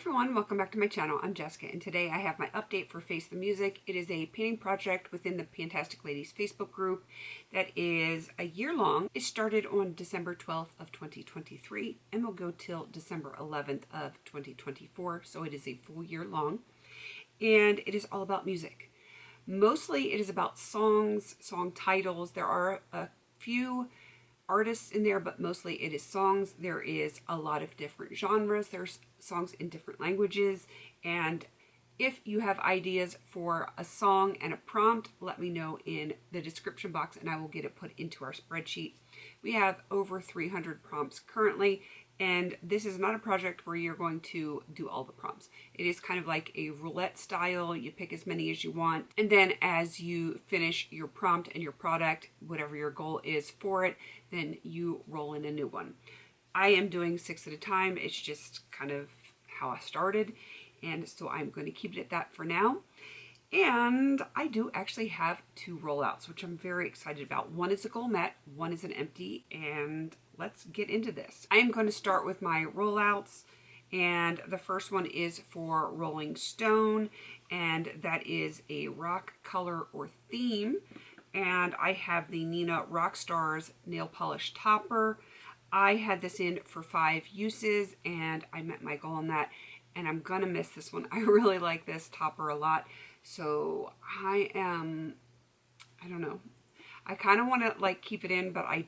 everyone, welcome back to my channel. I'm Jessica and today I have my update for Face the Music. It is a painting project within the Fantastic Ladies Facebook group that is a year long. It started on December 12th of 2023 and will go till December 11th of 2024, so it is a full year long, and it is all about music. Mostly it is about songs, song titles. There are a few artists in there, but mostly it is songs. There is a lot of different genres. There's songs in different languages, and if you have ideas for a song and a prompt, let me know in the description box and I will get it put into our spreadsheet. We have over 300 prompts currently, and this is not a project where you're going to do all the prompts. It is kind of like a roulette style. You pick as many as you want, and then as you finish your prompt and your product, whatever your goal is for it, then you roll in a new one. I am doing 6 at a time. It's just kind of how I started, and so I'm going to keep it at that for now. And I do actually have 2 rollouts, which I'm very excited about. One is a goal met, one is an empty, and let's get into this. I am going to start with my rollouts, and the first one is for Rolling Stone, and that is a rock color or theme. And I have the Nina Rockstars nail polish topper. I had this in for 5 uses and I met my goal on that, and I'm gonna miss this one. I really like this topper a lot, so I don't know. I kind of want to like keep it in, but I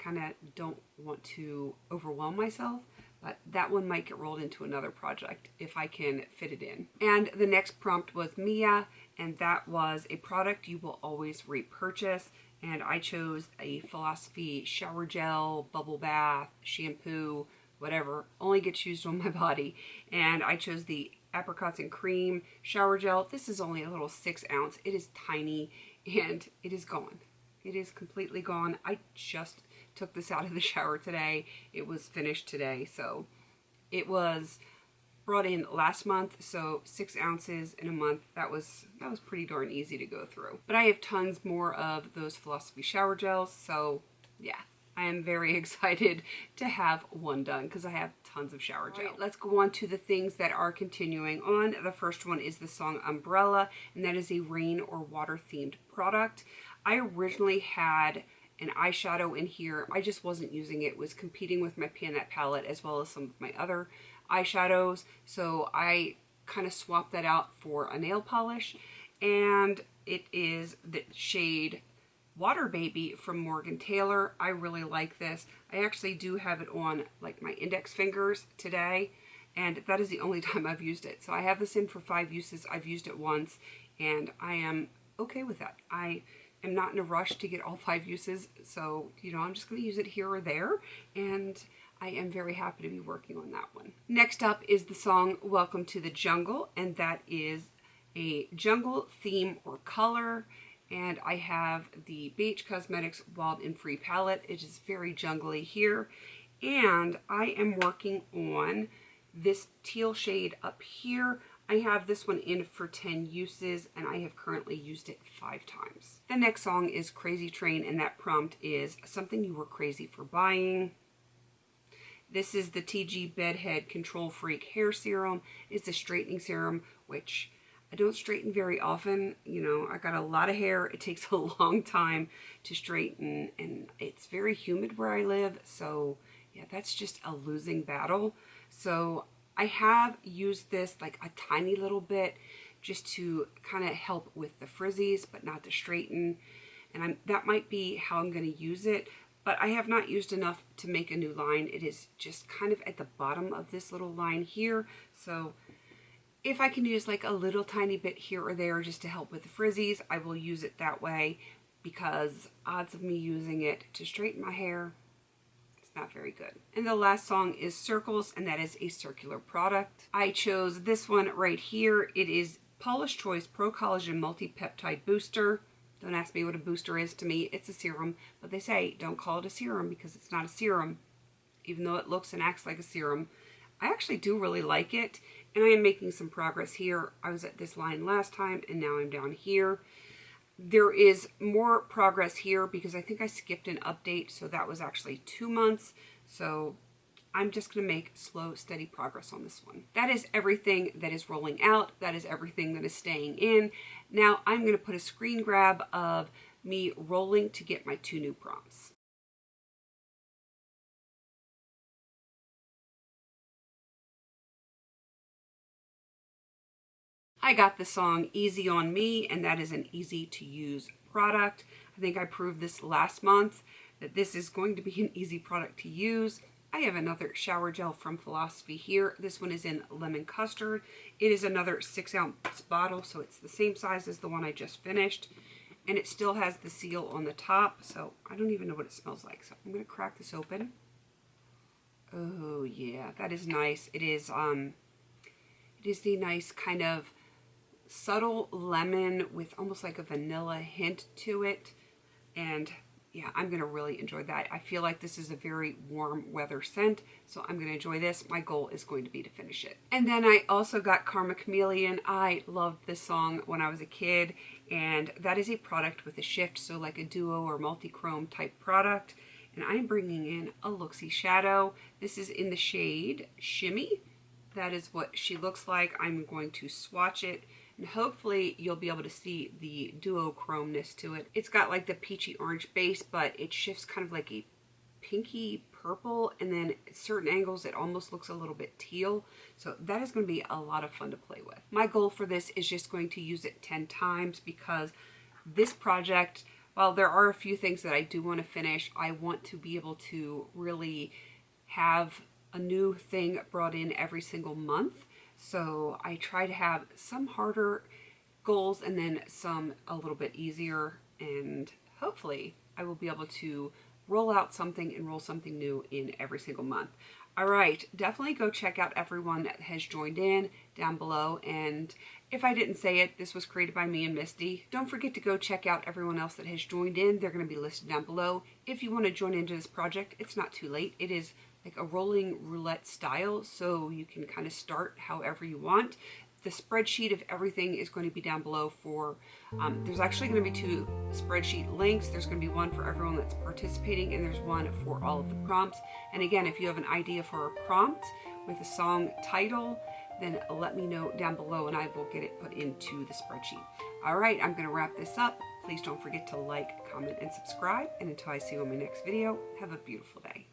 kind of don't want to overwhelm myself. But that one might get rolled into another project if I can fit it in. And the next prompt was Mia, and that was a product you will always repurchase. And I chose a Philosophy shower gel, bubble bath, shampoo, whatever, only gets used on my body. And I chose the apricots and cream shower gel. This is only a little 6 ounce. It is tiny and it is gone. It is completely gone. I just took this out of the shower today. It was finished today, so it was brought in last month, so 6 ounces in a month. That was pretty darn easy to go through. But I have tons more of those Philosophy shower gels, so yeah, I am very excited to have one done because I have tons of shower gel. Right, let's go on to the things that are continuing on. The first one is the song Umbrella, and that is a rain or water themed product. I originally had an eyeshadow in here. I just wasn't using it. It was competing with my Panette palette as well as some of my other eyeshadows, so I kind of swapped that out for a nail polish, and it is the shade Water Baby from Morgan Taylor. I really like this. I actually do have it on like my index fingers today, and that is the only time I've used it. So I have this in for 5 uses. I've used it once and I am okay with that. I am not in a rush to get all 5 uses, so you know, I'm just going to use it here or there, and I am very happy to be working on that one. Next up is the song Welcome to the Jungle, and that is a jungle theme or color. And I have the BH Cosmetics Wild and Free palette. It is very jungly here. And I am working on this teal shade up here. I have this one in for 10 uses, and I have currently used it 5 times. The next song is Crazy Train, and that prompt is something you were crazy for buying. This is the TG Bedhead Control Freak Hair Serum. It's a straightening serum, which I don't straighten very often. You know, I got a lot of hair. It takes a long time to straighten, and it's very humid where I live. So yeah, that's just a losing battle. So I have used this like a tiny little bit just to kind of help with the frizzies, but not to straighten. And that might be how I'm going to use it. But I have not used enough to make a new line. It is just kind of at the bottom of this little line here. So if I can use like a little tiny bit here or there just to help with the frizzies, I will use it that way, because odds of me using it to straighten my hair, it's not very good. And the last song is Circles, and that is a circular product. I chose this one right here. It is Paula's Choice Pro Collagen Multi-Peptide Booster. Don't ask me what a booster is. To me, it's a serum, but they say don't call it a serum because it's not a serum, even though it looks and acts like a serum. I actually do really like it, and I am making some progress here. I was at this line last time, and now I'm down here. There is more progress here because I think I skipped an update, so that was actually 2 months. So I'm just going to make slow, steady progress on this one. That is everything that is rolling out. That is everything that is staying in. Now I'm going to put a screen grab of me rolling to get my 2 new prompts. I got the song Easy on Me, and that is an easy to use product. I think I proved this last month that this is going to be an easy product to use. I have another shower gel from Philosophy here. This one is in lemon custard. It is another 6-ounce bottle, so it's the same size as the one I just finished. And it still has the seal on the top, so I don't even know what it smells like. So I'm going to crack this open. Oh yeah, that is nice. It is the nice kind of subtle lemon with almost like a vanilla hint to it. And yeah, I'm going to really enjoy that. I feel like this is a very warm weather scent, so I'm going to enjoy this. My goal is going to be to finish it. And then I also got Karma Chameleon. I loved this song when I was a kid, and that is a product with a shift, so like a duo or multi-chrome type product. And I'm bringing in a Looksy shadow. This is in the shade Shimmy. That is what she looks like. I'm going to swatch it, and hopefully you'll be able to see the duochromeness to it. It's got like the peachy orange base, but it shifts kind of like a pinky purple, and then at certain angles it almost looks a little bit teal. So that is going to be a lot of fun to play with. My goal for this is just going to use it 10 times because this project, while there are a few things that I do want to finish, I want to be able to really have a new thing brought in every single month. So I try to have some harder goals and then some a little bit easier, and hopefully I will be able to roll out something and roll something new in every single month. All right, definitely go check out everyone that has joined in down below. And if I didn't say it, this was created by me and Misty. Don't forget to go check out everyone else that has joined in. They're going to be listed down below. If you want to join into this project, it's not too late. It is like a rolling roulette style, so you can kind of start however you want. The spreadsheet of everything is going to be down below for, there's actually going to be 2 spreadsheet links. There's going to be one for everyone that's participating, and there's one for all of the prompts. And again, if you have an idea for a prompt with a song title, then let me know down below and I will get it put into the spreadsheet. All right, I'm going to wrap this up. Please don't forget to like, comment, and subscribe. And until I see you in my next video, have a beautiful day.